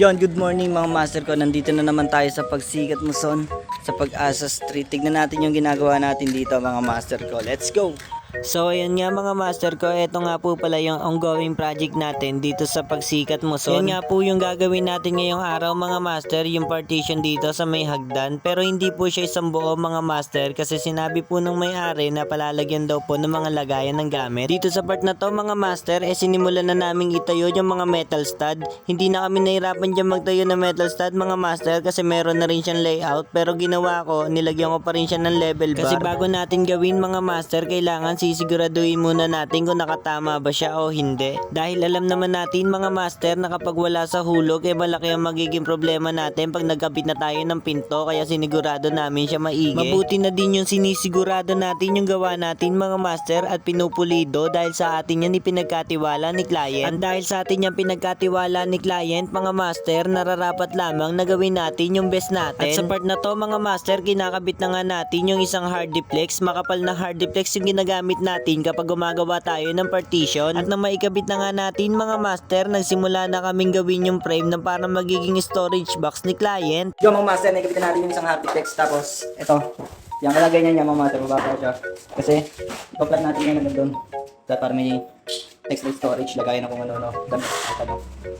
Yon, good morning mga master ko. Nandito na naman tayo sa Pagsikat Muson sa Pag-asa Street. Tignan natin yung ginagawa natin dito mga master ko. Let's go! So ayun nga mga master ko, eto nga po pala yung ongoing project natin dito sa Pagsikat Muson. Yan nga po yung gagawin natin ngayong araw mga master, yung partition dito sa may hagdan. Pero hindi po siya isang buo mga master kasi sinabi po ng may-ari na palalagyan daw po ng mga lagayan ng gamit. Dito sa part na to mga master, sinimulan na namin itayo yung mga metal stud. Hindi na kami nahirapan dyan magtayo ng metal stud mga master kasi meron na rin siyang layout. Pero ginawa ko, nilagyan ko pa rin siya ng level bar. Kasi bago natin gawin mga master, kailangan sisiguraduhin muna natin kung nakatama ba siya o hindi. Dahil alam naman natin mga master na kapag wala sa hulog, malaki ang magiging problema natin pag nagkabit na tayo ng pinto, kaya sinigurado namin siya maigi. Mabuti na din yung sinisigurado natin yung gawa natin mga master at pinupulido dahil sa atin yan ipinagkatiwala ni client. At dahil sa atin yan pinagkatiwala ni client mga master, nararapat lamang na gawin natin yung best natin. At sa part na to mga master, kinakabit na nga natin yung isang hardiplex. Makapal na hardiplex yung ginagamit natin kapag gumagawa tayo ng partition. At nang maikabit na nga natin mga master, nagsimula na kaming gawin yung frame na parang magiging storage box ni client. Yung mga master, nakikita natin yung isang hardiplex. Tapos, ito. Yung kalagay niya mga master, bababa siya. Kasi, ipaplat natin yan doon. Para may textile storage, lagayan na kung ano-ano. Damit,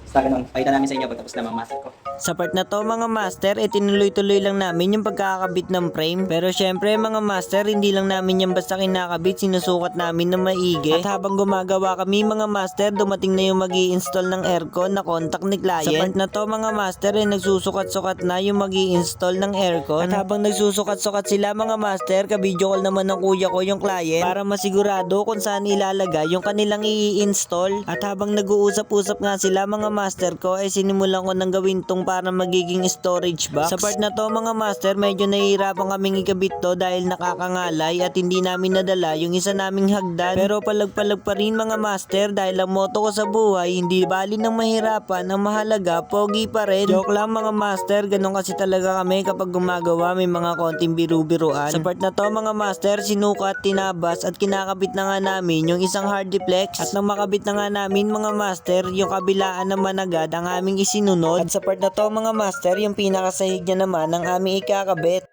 basta ganun. Pakita namin sa inyo pagtapos na mga master ko. Sa part na to mga master, tinuloy-tuloy lang namin yung pagkakabit ng frame. Pero syempre mga master, hindi lang namin yan basta kinakabit, sinusukat namin na maigi. At habang gumagawa kami mga master, dumating na yung mag-i-install ng aircon na contact ni client. Sa part na to mga master, nagsusukat-sukat na yung mag-i-install ng aircon. At habang nagsusukat-sukat sila mga master, ka-video call naman ng kuya ko yung client para masigurado kung saan ilalagay yung kanilang i-install. At habang nag-uusap-usap nga sila mga master ko, sinimulan ko nang gawin tong para magiging storage box. Sa part na to mga master, medyo nahihirapan kaming ikabit to dahil nakakangalay at hindi namin nadala yung isa naming hagdan. Pero palag-palag pa rin mga master dahil ang motto ko sa buhay, hindi bali ng mahirapan, ang mahalaga, pogi pa rin. Joke lang mga master, ganun kasi talaga kami kapag gumagawa, may mga konting biru-biruan. Sa part na to mga master, sinukat, tinabas at kinakabit na nga namin yung isang hardiplex. At nang makabit na nga namin mga master, yung kabilaan naman agad ang aming isinunod. At sa part na to mga master, yung pinakasahig niya naman ang aming ikakabit.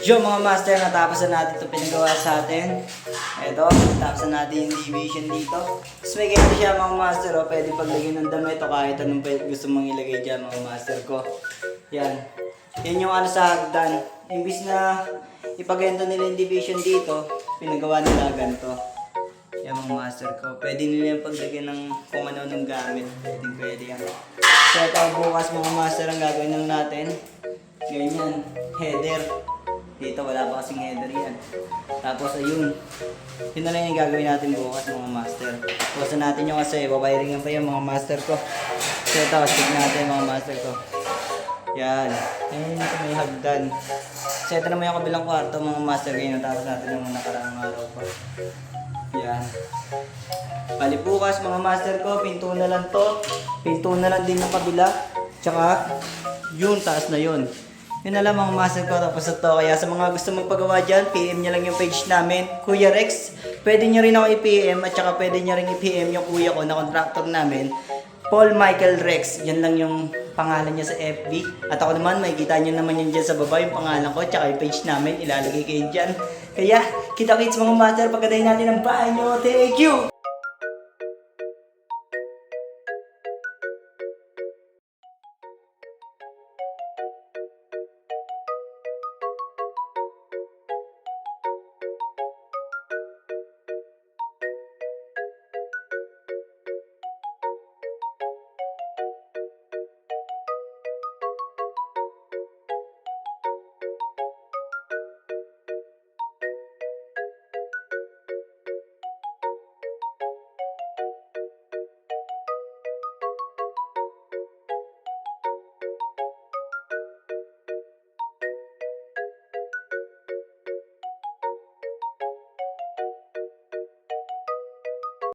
Yo mga master, natapos na natin ito pinagawa sa atin. Ito, natapos na natin yung division dito. Tapos may ganito siya mga master, pwede paglagay ng damit o kahit anong gusto mong ilagay dyan mga master ko. Yan. Yan yung ano sa hagdan. Imbis na ipagento nila yung division dito, pinagawa nila ganito. Yan mga master ko. Pwede nila yung paglagay ng kung ano ng gamit. Pwede yan. So ito bukas mga master ang gagawin lang natin. Ganyan. Header. Dito wala pa kasing header yan. Tapos ayun. Yun na lang yung gagawin natin bukas mga master. Bukasan natin yung kasi babayringan pa yung mga master ko. So ito, stick natin mga master ko. Yan. Ayun ito may hagdan. So ito naman yung kabilang kwarto mga master. Ganyan natapos natin yung nakaraang araw pa. Yan. Bali bukas mga master ko, pinto na lang to. Pinto na lang din yung kabila. Tsaka, yun, taas na yun. Yun na lang mga master ko, tapos na to. Kaya sa mga gusto magpagawa dyan, PM nyo lang yung page namin, Kuya Rex. Pwede nyo rin ako i-PM at tsaka pwede nyo rin i-PM yung kuya ko na contractor namin, Paul Michael Rex. Yan lang yung pangalan niya sa FB. At ako naman, makikita nyo naman yun dyan sa baba, yung pangalan ko, tsaka yung page namin, ilalagay kayo dyan. Kaya, kita-kits mga master, pagkadahin natin ang bahay nyo. Thank you!